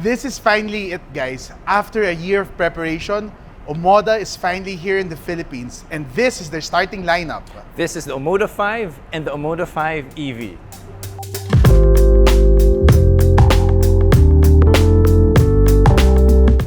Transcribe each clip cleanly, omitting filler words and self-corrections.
This is finally it, guys. After a year of preparation, Omoda is finally here in the Philippines, and this is their starting lineup. This is the Omoda 5 and the Omoda 5 EV.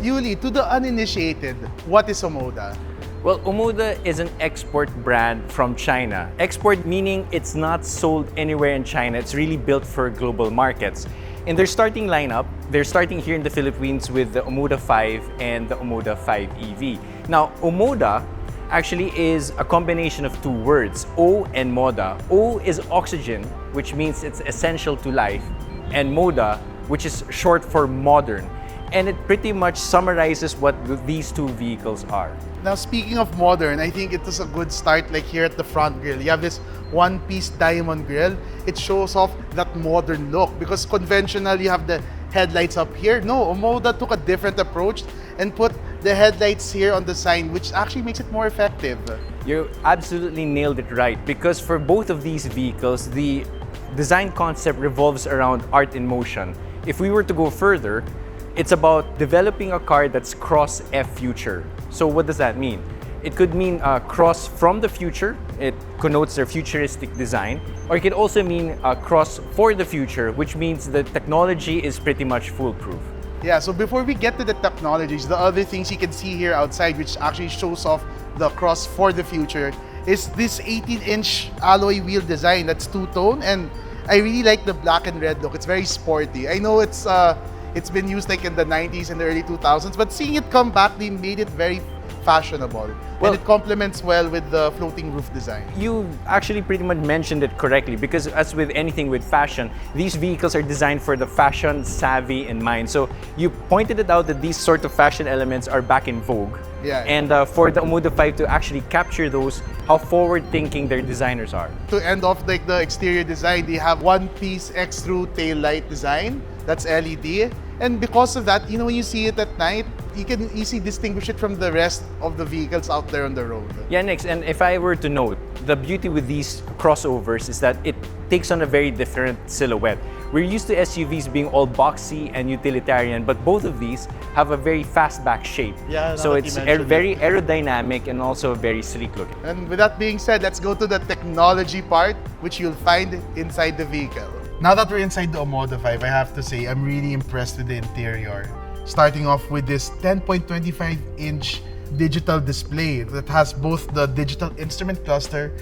Yuli, to the uninitiated, what is Omoda? Well, Omoda is an export brand from China. Export meaning it's not sold anywhere in China. It's really built for global markets. In their starting lineup, they're starting here in the Philippines with the Omoda 5 and the Omoda 5 EV. Now, Omoda actually is a combination of two words, O and Moda. O is oxygen, which means it's essential to life, and Moda, which is short for modern. And it pretty much summarizes what these two vehicles are. Now, speaking of modern, I think it is a good start like here at the front grille. You have this one-piece diamond grille. It shows off that modern look because conventional, you have the headlights up here. No, Omoda took a different approach and put the headlights here on the sign, which actually makes it more effective. You absolutely nailed it right because for both of these vehicles, the design concept revolves around art in motion. If we were to go further, it's about developing a car that's cross-F future. So what does that mean? It could mean cross from the future. It connotes their futuristic design. Or it could also mean cross for the future, which means the technology is pretty much foolproof. Yeah, so before we get to the technologies, the other things you can see here outside, which actually shows off the cross for the future, is this 18-inch alloy wheel design that's two-tone. And I really like the black and red look. It's very sporty. I know it's been used like in the 90s and the early 2000s, but seeing it come back, they made it very fashionable. Well, and it complements well with the floating roof design. You actually pretty much mentioned it correctly because as with anything with fashion, these vehicles are designed for the fashion savvy in mind. So you pointed it out that these sort of fashion elements are back in vogue. Yeah. And for the Omoda 5 to actually capture those, how forward-thinking their designers are. To end off like the exterior design, they have one-piece extrude tail light design that's LED. And because of that, you know, when you see it at night, you can easily distinguish it from the rest of the vehicles out there on the road. Yeah, Nix, and if I were to note, the beauty with these crossovers is that it takes on a very different silhouette. We're used to SUVs being all boxy and utilitarian, but both of these have a very fastback shape. Yeah, so it's very aerodynamic and also very sleek looking. And with that being said, let's go to the technology part, which you'll find inside the vehicle. Now that we're inside the Omoda 5, I have to say I'm really impressed with the interior. Starting off with this 10.25-inch digital display that has both the digital instrument cluster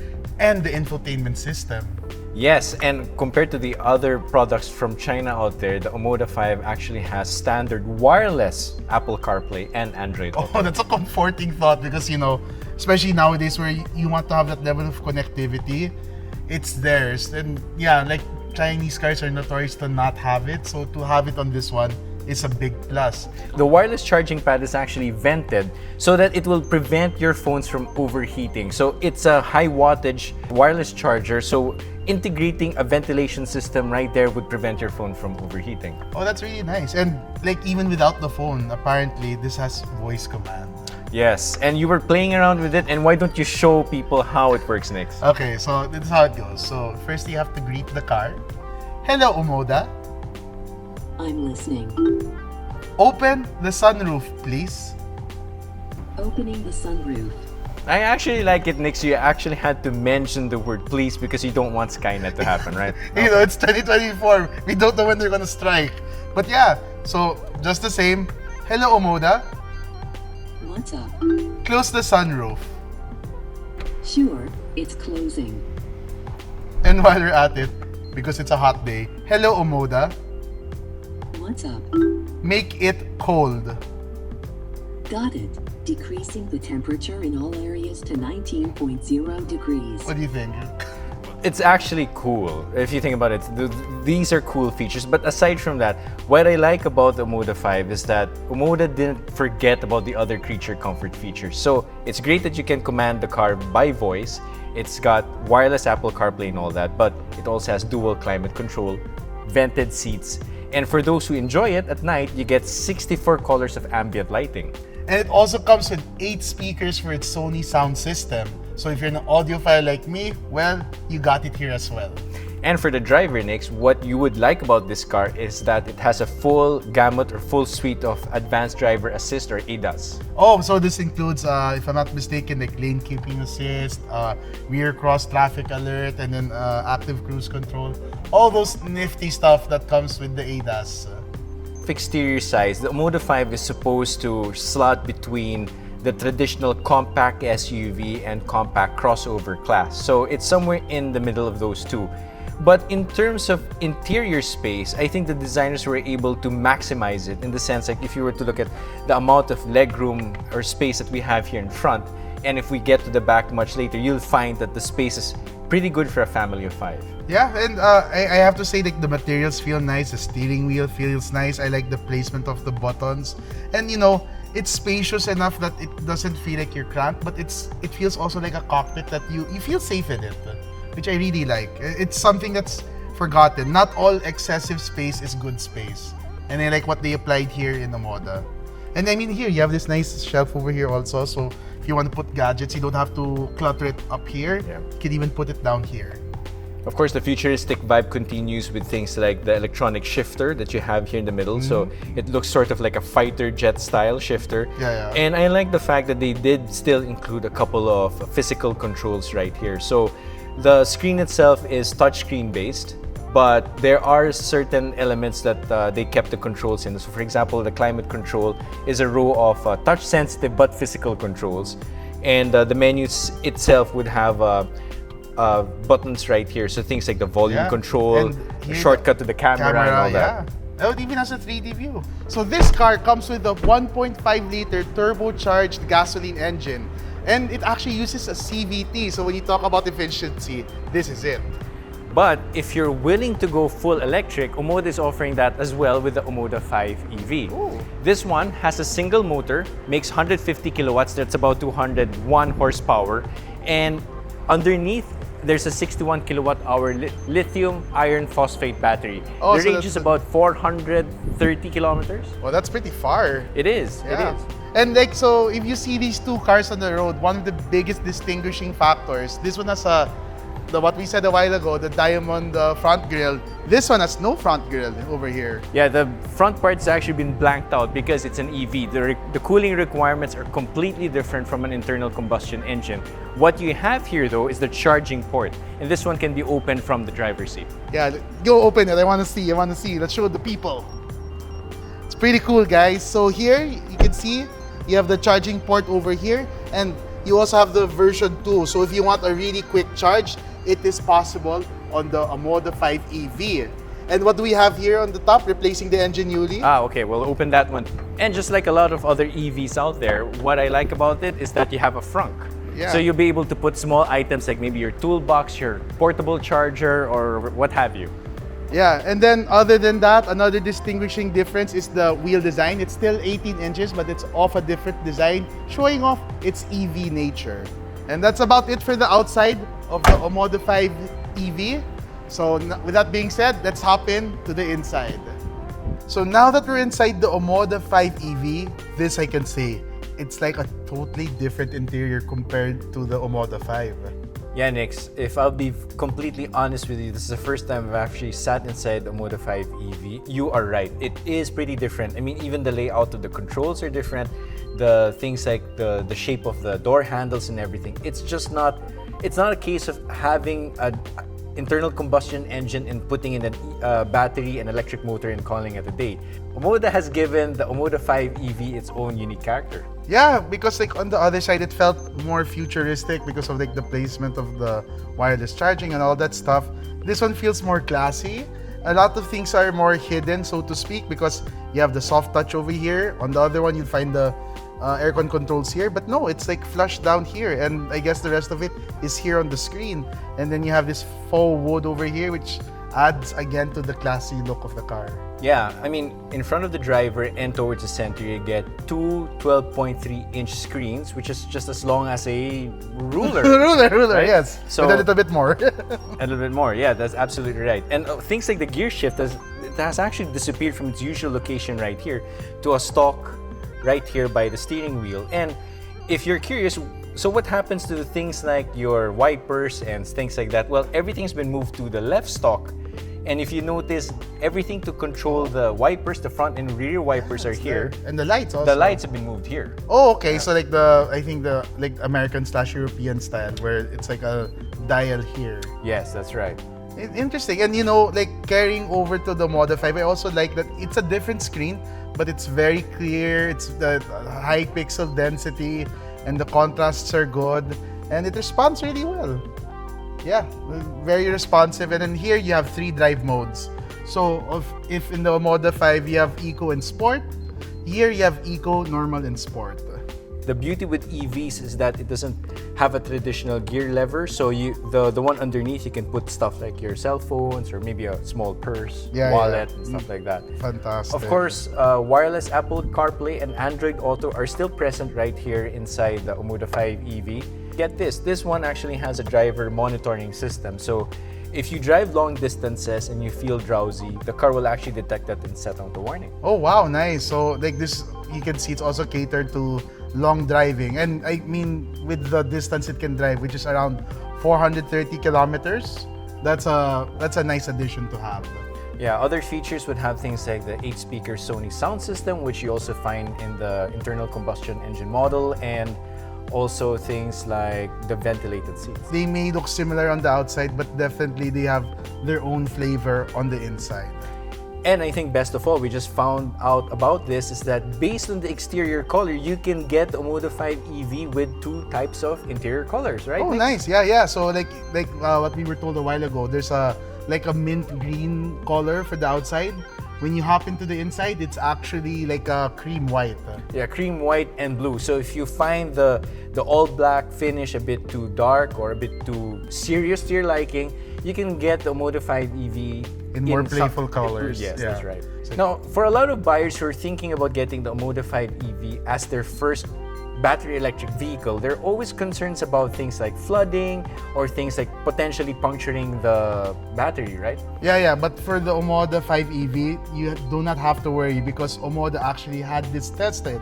and the infotainment system. Yes, and compared to the other products from China out there, the Omoda 5 actually has standard wireless Apple CarPlay and Android Auto. Oh, that's a comforting thought because, you know, especially nowadays where you want to have that level of connectivity, it's theirs. And yeah, like Chinese cars are notorious to not have it, so to have it on this one is a big plus. The wireless charging pad is actually vented so that it will prevent your phones from overheating. So it's a high wattage wireless charger, so integrating a ventilation system right there would prevent your phone from overheating. Oh, that's really nice. And like even without the phone, apparently this has voice command. Yes, and you were playing around with it, and why don't you show people how it works next? Okay, so this is how it goes. So first you have to greet the car. Hello, Omoda. I'm listening. Open the sunroof, please. Opening the sunroof. I actually like it, Nix. You actually had to mention the word please because you don't want Skynet to happen, right? You know, it's 2024. We don't know when they're gonna strike. But yeah, so just the same. Hello, Omoda. What's up? Close the sunroof. Sure, it's closing. And while we're at it, because it's a hot day, hello, Omoda. What's up? Make it cold. Got it. Decreasing the temperature in all areas to 19.0 degrees. What do you think? It's actually cool if you think about it. These are cool features, but aside from that, what I like about the Omoda 5 is that Omoda didn't forget about the other creature comfort features. So it's great that you can command the car by voice. It's got wireless Apple CarPlay and all that, but it also has dual climate control, vented seats, and for those who enjoy it at night, you get 64 colors of ambient lighting. And it also comes with 8 speakers for its Sony sound system. So if you're an audiophile like me, well, you got it here as well. And for the driver, Nix, what you would like about this car is that it has a full gamut or full suite of advanced driver assist or ADAS. Oh, so this includes, if I'm not mistaken, like lane keeping assist, rear cross traffic alert, and then active cruise control. All those nifty stuff that comes with the ADAS. Exterior size, the Omoda 5 is supposed to slot between the traditional compact SUV and compact crossover class. So it's somewhere in the middle of those two. But in terms of interior space, I think the designers were able to maximize it in the sense, like if you were to look at the amount of legroom or space that we have here in front, and if we get to the back much later, you'll find that the space is pretty good for a family of 5. Yeah, and I have to say, like, the materials feel nice, the steering wheel feels nice, I like the placement of the buttons, and you know, it's spacious enough that it doesn't feel like you're cramped, but it feels also like a cockpit that you feel safe in it, which I really like. It's something that's forgotten. Not all excessive space is good space, and I like what they applied here in Omoda. And I mean, here you have this nice shelf over here also, so if you want to put gadgets, you don't have to clutter it up here. Yeah. You can even put it down here. Of course, the futuristic vibe continues with things like the electronic shifter that you have here in the middle. So it looks sort of like a fighter jet style shifter. Yeah. And I like the fact that they did still include a couple of physical controls right here. So the screen itself is touchscreen based, but there are certain elements that they kept the controls in. So for example, the climate control is a row of touch sensitive but physical controls. And the menus itself would have buttons right here, so things like the volume control, And the here, shortcut to the camera and all that. Oh, it even has a 3D view. So this car comes with a 1.5-liter turbocharged gasoline engine, and it actually uses a CVT. So when you talk about efficiency, this is it. But if you're willing to go full electric, Omoda is offering that as well with the Omoda 5 EV. Ooh. This one has a single motor, makes 150 kilowatts, that's about 201 horsepower, and underneath there's a 61 kilowatt hour lithium iron phosphate battery. Oh, the so range is about 430 kilometers. Well, that's pretty far. It is. Yeah. And like, so if you see these two cars on the road, one of the biggest distinguishing factors, this one has what we said a while ago, the diamond front grille. This one has no front grille over here. Yeah, the front part's actually been blanked out because it's an EV. The cooling requirements are completely different from an internal combustion engine. What you have here though is the charging port, and this one can be opened from the driver's seat. Yeah, go open it. I want to see. Let's show the people. It's pretty cool, guys. So here you can see you have the charging port over here, and you also have the version 2. So if you want a really quick charge, it is possible on the Omoda 5 EV. And what do we have here on the top, replacing the engine newly? Okay, we'll open that one. And just like a lot of other EVs out there, what I like about it is that you have a frunk. Yeah. So you'll be able to put small items like maybe your toolbox, your portable charger, or what have you. Yeah, and then other than that, another distinguishing difference is the wheel design. It's still 18 inches, but it's off a different design, showing off its EV nature. And that's about it for the outside of the Omoda 5 EV. So with that being said, let's hop in to the inside. So now that we're inside the Omoda 5 EV, this I can say, it's like a totally different interior compared to the Omoda 5. Yeah, Nix, if I'll be completely honest with you, this is the first time I've actually sat inside the Omoda 5 EV. You are right, it is pretty different. I mean, even the layout of the controls are different. The things like the shape of the door handles and everything. It's not a case of having an internal combustion engine and putting in a battery and electric motor and calling it a day. Omoda has given the Omoda 5 EV its own unique character. Yeah, because like on the other side, it felt more futuristic because of like the placement of the wireless charging and all that stuff. This one feels more classy. A lot of things are more hidden, so to speak, because you have the soft touch over here. On the other one, you'll find the aircon controls here, but no, it's like flushed down here, and I guess the rest of it is here on the screen. And then you have this faux wood over here, which adds again to the classy look of the car. Yeah, I mean, in front of the driver and towards the center, you get two 12.3-inch screens, which is just as long as a ruler. ruler, right? Yes. So with a little bit more. a little bit more, yeah, that's absolutely right. And things like the gear shift has actually disappeared from its usual location right here to a stalk right here by the steering wheel. And if you're curious, So what happens to things like your wipers and things like that? Well, everything's been moved to the left stalk. And if you notice, everything to control the wipers, the front and rear wipers are here. And the lights also. The lights have been moved here. Oh, okay. So like I think the American/European style, where it's like a dial here. Yes, that's right. Interesting. And you know, like carrying over to the Omoda 5, I also like that it's a different screen, but it's very clear. It's the high pixel density and the contrasts are good and it responds really well. Yeah, very responsive. And then here you have 3 drive modes. So if in the Omoda 5 you have Eco and Sport, here you have Eco, Normal, and Sport. The beauty with EVs is that it doesn't have a traditional gear lever. So the one underneath, you can put stuff like your cell phones or maybe a small purse, wallet, and stuff like that. Fantastic. Of course, wireless Apple CarPlay and Android Auto are still present right here inside the Omoda 5 EV. Get this one actually has a driver monitoring system. So if you drive long distances and you feel drowsy, the car will actually detect that and set out the warning. Oh wow, nice. So like this, you can see it's also catered to long driving. And I mean, with the distance it can drive, which is around 430 kilometers, that's a nice addition to have. Yeah, other features would have things like the 8-speaker Sony sound system, which you also find in the internal combustion engine model, and also things like the ventilated seats. They may look similar on the outside, but definitely they have their own flavor on the inside. And I think best of all, we just found out about this, is that based on the exterior color, you can get the Omoda 5 EV with 2 types of interior colors, right? Oh, nice. Yeah. So like what we were told a while ago, there's a mint green color for the outside. When you hop into the inside, it's actually like a cream white. Yeah, cream white and blue. So if you find the all black finish a bit too dark or a bit too serious to your liking, you can get the Omoda 5 EV in more playful colors. Yes, that's right. Now, for a lot of buyers who are thinking about getting the Omoda 5 EV as their first battery electric vehicle, there are always concerns about things like flooding or things like potentially puncturing the battery, right? Yeah. But for the Omoda 5 EV, you do not have to worry because Omoda actually had this tested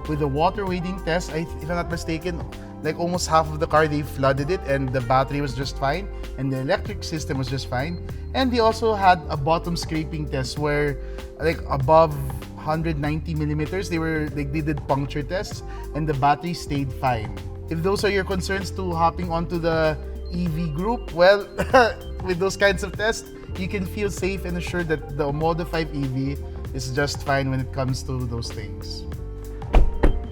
with the water wading test. If I'm not mistaken, like almost half of the car they flooded it and the battery was just fine and the electric system was just fine. And they also had a bottom scraping test where like above 190 millimeters, they did puncture tests and the battery stayed fine. If those are your concerns to hopping onto the EV group, well, with those kinds of tests, you can feel safe and assured that the Omoda 5 EV is just fine when it comes to those things.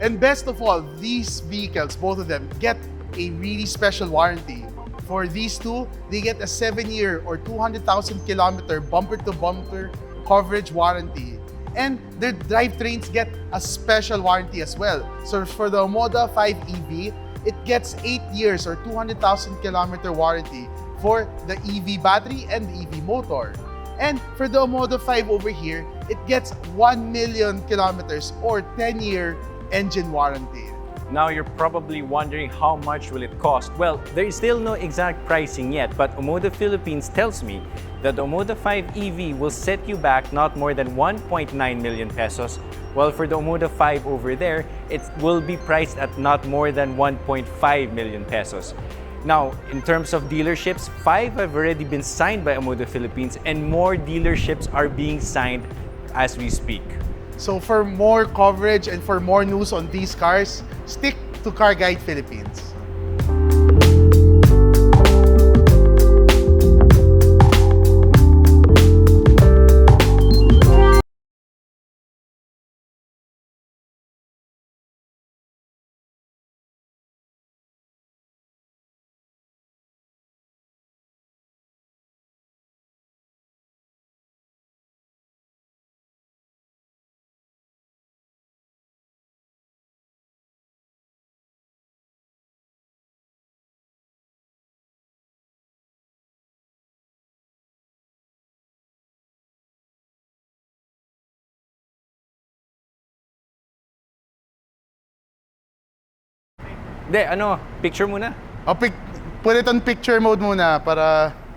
And best of all, these vehicles, both of them, get a really special warranty. For these two, they get a 7-year or 200,000 kilometer bumper-to-bumper coverage warranty. And their drivetrains get a special warranty as well. So for the Omoda 5 EV, it gets 8 years or 200,000 kilometer warranty for the EV battery and the EV motor. And for the Omoda 5 over here, it gets 1 million kilometers or 10-year engine warranty. Now you're probably wondering how much will it cost? Well, there is still no exact pricing yet, but Omoda Philippines tells me that the Omoda 5 EV will set you back not more than 1.9 million pesos, while for the Omoda 5 over there, it will be priced at not more than 1.5 million pesos. Now, in terms of dealerships, 5 have already been signed by Omoda Philippines and more dealerships are being signed as we speak. So for more coverage and for more news on these cars, stick to CarGuide Philippines. Picture muna. Put it on picture mode muna para